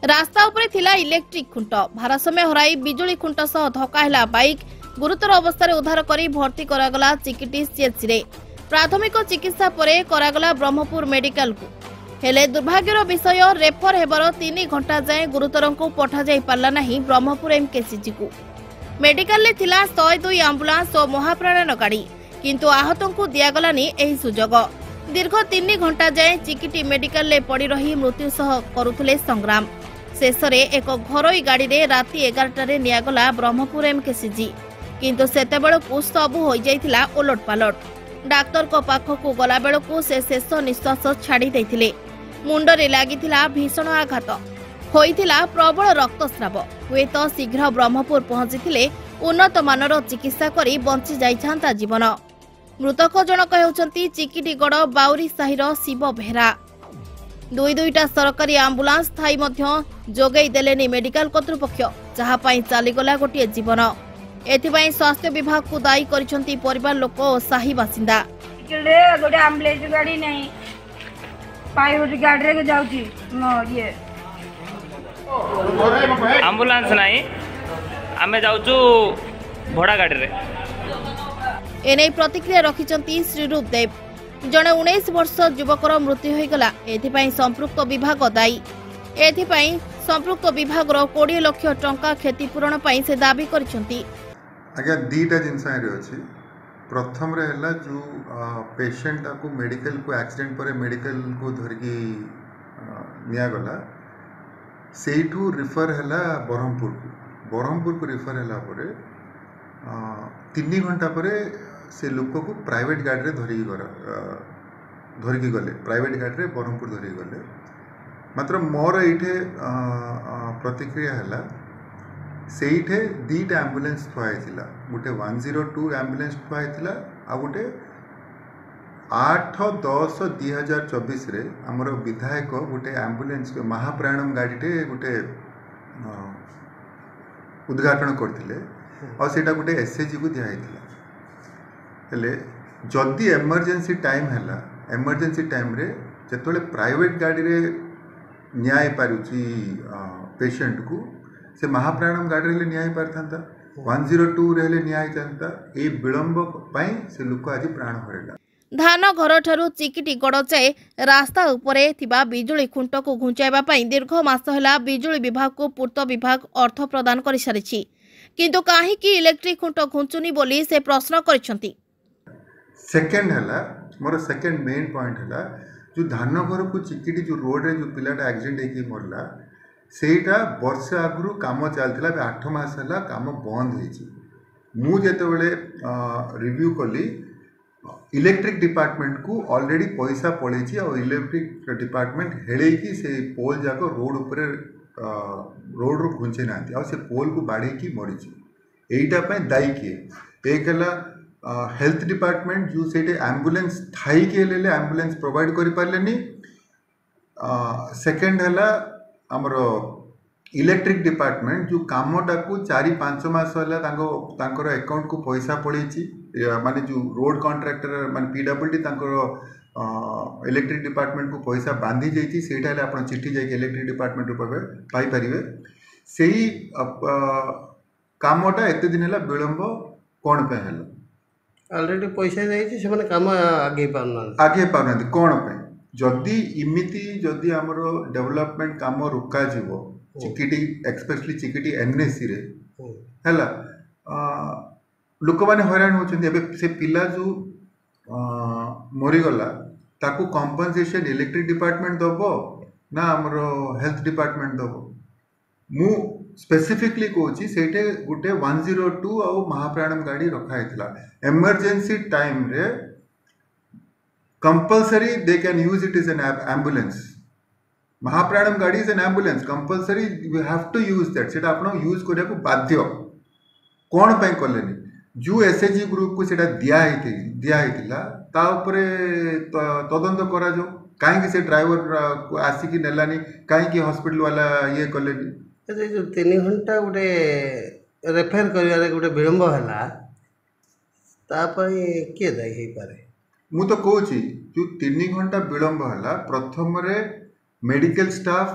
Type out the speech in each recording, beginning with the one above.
रास्ता उपरे थिला इलेक्ट्रिक खुंट भारसाम्य हराई बिजुली खुंट सह धक्का हैला बाइक गुरुतर अवस्था उद्धार करी भर्ती करागला चिकिटी सीएचसी रे प्राथमिक चिकित्सा परे करागला ब्रह्मपुर मेडिकल को हेले दुर्भाग्यर विषय रेफर हेबर 3 घंटा जाए गुरुतर को पठा जाई पारला नहीं ब्रह्मपुर एमकेसीजी को मेडिकल ले थिला 102 एम्बुलेंस और महाप्राणन गाड़ी किंतु आहतों को दियागलानी एही सुजोग दीर्घ 3 घंटा जाए चिकिटी मेडिकल ले पड़ी रही मृत्यु सह करुथले संग्राम शेष एक घरोई गाड़ी रे राति 11 नियागला ब्रह्मपुर एमकेसीजी किंतु सेतेबेलकु सबु हो जाइथिला ओलटपालट डाक्तर को पाखकु गला बेलकु से शेष निश्वास छाड़ी दैथिले मुंडरे लागिथिला भीषण आघात होइथिला प्रबल रक्तस्राव हुए तो शीघ्र ब्रह्मपुर पहुंचीथिले उन्नत मानर चिकित्सा करी बंची जाइछांता जीवन मृतक जनक हेउचंती चिकिटीगड़ बाउरी साहिर शिव बेहरा दुईटा सरकारी आम्बुलांस थाई मध्य जोगई देलेनी मेडिकल कर्तृपक्ष जहा पई चालीगला गोटे जीवन एथिपाई स्वास्थ्य विभाग को दायी करिसंती परिवार लोक और साही बासिंदा गोटे एम्बुलेंस गाड़ी नहीं प्राइवेट गाड़ी रे जाउची ये एम्बुलेंस नहीं आमे जाउचू भड़ा गाड़ी रे एने प्रतिक्रिया रखिचंती श्रीरूप देव जड़े 19 वर्ष युवकर मृत्यु होईगला एथिपाई संपृक्त विभाग दायी एथिपाई संपृक्त विभाग 20 लाख टंका क्षतिपूरण पाई से दाबी करिसंती आज्ञा दीटा जिनस अच्छी प्रथम रे हला जो पेशेंट को मेडिकल को एक्सीडेंट पर मेडिकल को धरिकी नियागला सेठू रिफर हला बरहमपुर को रिफर हला परे 3 घंटा पर से लोक को प्राइवेट गाड़ी रे धरिकी गले प्राइवेट गाड़ी रे बरहमपुर धरिकी गले मात्र मोर ये प्रतिक्रिया हला सेठे 2टा एम्बुलेंस थुआइथिला गोटे 102 एम्बुलेंस थुआइथिला आ गोटे 8/10/2024 रे हमर विधायक गोटे एम्बुलेंस महाप्राणम गाड़ीटे गोटे उद्घाटन करथिले और सेटा गोटे एसएजी को दियाइथिला हेले जदि इमरजेंसी टाइम हैला इमरजेंसी टाइम रे जेतोले प्राइवेट गाड़ी रे न्याय पारुची पेशेंट को से महाप्राणम गाड़ी रे न्याय पारथांता 102 रे न्याय थांता ए विलंब पई से लोक आज प्राण हरेला धान घर ठारू चिकिटी गड़ जाए रास्ता उपरे थिबा बिजुली खुंट को घुंचाइबा पई दीर्घ मास होला बिजुली विभाग को पूर्त विभाग अर्थ प्रदान करि सारिछि किंतु काहे कि इलेक्ट्रिक खुंट घुंचुनी बोली से प्रश्न करिसंती सेकंड हला मोर सेकंड मेन पॉइंट हला जो धान घर को चिकिटी जो रोड रे जो पिलाटा एक्सीडेंट हेकी मरला सेटा वर्ष आगु काम चलता 8 मास है काम बंद हो जिते रिव्यू कली इलेक्ट्रिक डिपार्टमेंट को ऑलरेडी पैसा पड़े और इलेक्ट्रिक डिपार्टमेंट हेले कि से पोल जाक रोड उपरे रोड रो घुंचे ना से पोल को बाड़े की मरीची यहीटा दायी किए एक है हेल्थ डिपार्टमेंट जो से एम्बुलेंस थाई के ले एम्बुलेंस प्रोवाइड कर पारे सेकेंड है आमर इलेक्ट्रिक डिपार्टमेंट जो कामटा को 4-5 मास है अकाउंट को पैसा पड़े माने जो रोड कॉन्ट्रैक्टर माने पीडब्ल्यूडी इलेक्ट्रिक डिपार्टमेंट को पैसा बांधी जाइए से आप चिट्ठी जाए इलेक्ट्रिक डिपार्टमेंट पाइपर से ही कामटा एत दिन है विलंब कौन पे है ऑलरेडी पैसा जाइए काम आगे पारना कौन पे जदि इमिति जदि आमर डेवलपमेंट काम रुका जीवो चिकिटी एक्सपेशली चिकिटी एनएससी रे हैला लोक माने हैरान होचंदी एबे से पिला जो मरीगला ताकू कंपनसेशन इलेक्ट्रिक डिपार्टमेंट दबो ना आमर हेल्थ डिपार्टमेंट दबो मु स्पेसिफिकली कहूँ से गोटे 102 और महाप्राणम गाड़ी रखा है इमरजेंसी टाइम रे compulsory they can use it as an ambulance Mahapranam गाड़ी is an ambulance compulsory you have to use that सेटा आपण यूज करिया को बाध्य कोन पय करलेनी जो एसएजी ग्रुप को सेटा दिया हेतिला ता ऊपर तदंत करा जो काहे कि से ड्राइवर आसी कि नेलानी काहे कि हॉस्पिटल वाला ये करलेनी जो 3 घंटा गोटे रेफर करिया गोटे विलंब हला ता पय के दाई हे पारे मु तो कहूँ जो 3 घंटा विलंब है प्रथम रे मेडिकल स्टाफ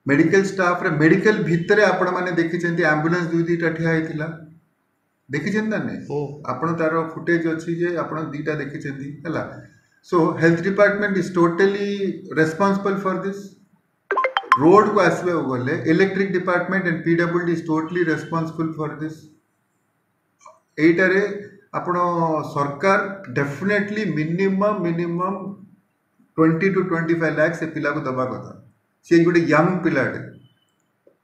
मेडिकल स्टाफ रे मेडिकल भितर आपण माने देखिछन्ती एम्बुलेंस दुई दुईटा ठिया हेतिला देखिछन ना नहीं हो आपण तार फुटेज अछि जे आपण दुईटा देखिछन्ती हला so health department is totally responsible for this road को आसबे गले electric department and PWD is totally responsible for this एटारे आपण सरकार डेफिनेटली मिनिमम 20 to 25 लाख से पिला को दबा कथा से गोटे यंग पिलाटे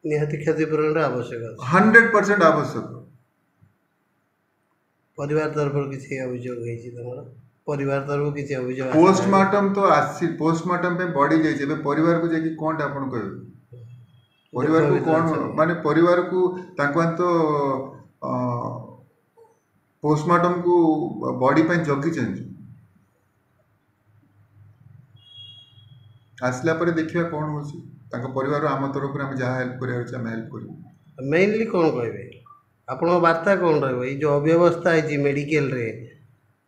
निहाती क्षतिपूरण आवश्यक अछि 100% आवश्यक परिवार तरफ किसी अभियोग होइछि तमरा परिवार तरफ किसी अभियोग पोस्टमार्टम तो आसी पोस्टमार्टम पे बॉडी जाइछे बे परिवार को जेकी कोन आपण कहबे परिवार को कोन माने परिवार को तांको तो पोस्टमार्टम को बॉडी पे जगी चेंज आसला पर देखिया कौन होसी तांको परिवार आम तरफ हम जहाँ हेल्प करिया छै हम हेल्प करू मेनली कौन कहबे आपण वार्ता कौन रहबो ई जो अव्यवस्था है मेडिकल रे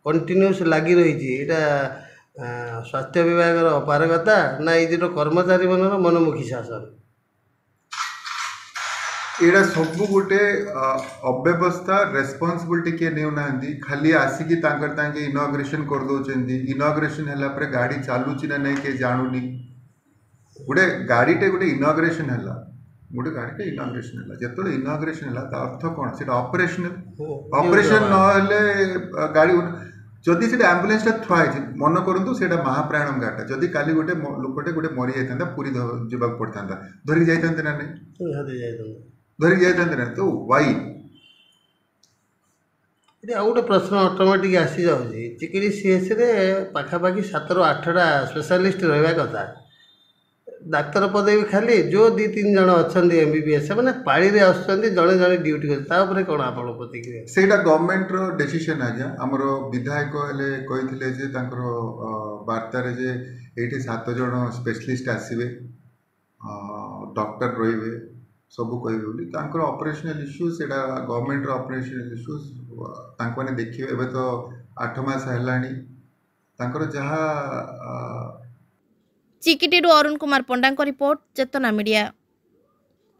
कंटिन्यूस लगी रही एटा स्वास्थ्य विभाग रो अपारगता ना ई जो कर्मचारी मनर मनमुखी शासन एड़ा सब गोटे अव्यवस्था रेस्पॉन्सिबिलिटी के नेउ नांदी खाली आसिकी तांकर तांके इनॉग्रेशन कर दोचेंदी इनॉग्रेशन हला पर गाड़ी चालूची ना नहीं के जानुनी गोटे गाड़ीटे गोटे इनॉग्रेशन हला गोटे गाड़ीटे इनॉग्रेशन हला जेतले इनॉग्रेशन हला ता अर्थ कोन सेटा ऑपरेशनल ऑपरेशन न हले गाड़ी जदि से एम्बुलेंस थुआ मन करूँ से महाप्राणम गाटा जदि काली गोटे लोकटे गोटे मरी जाता पूरी जावाक पड़ता धरिक जाते ना नहीं धरिक जाते ना तो वाई ये गोटे प्रश्न ऑटोमेटिक आसी जाऊँगी चिकिड़ी सीएस रे पाखापाखि 7 ରୁ 8टा स्पेशलिस्ट रहा कथा डाक्तर पदवी खाली जो 2-3 जन अच्छा एमबीबीएस से पाड़ी रे आसुच्चंदी जड़े जड़े ड्यूटी कर कौन आप प्रतिक्रिया सेटा गवर्नमेंट रो डिसीजन आज्ञा आमर विधायक हेले कही जे तांकर वार्तार जे एठी 7 जन स्पेशलिस्ट आसवे डॉक्टर रहिबे सबू कहबे बोली तांकर ऑपरेशनल इश्यूज सेटा गवर्नमेंट रो ऑपरेशनल इश्यूज तांको ने देखिबे एबे तो 8 मास हेलानी तांकर जहा चिकिटीरू अरुण कुमार पंडा रिपोर्ट चेतना मीडिया।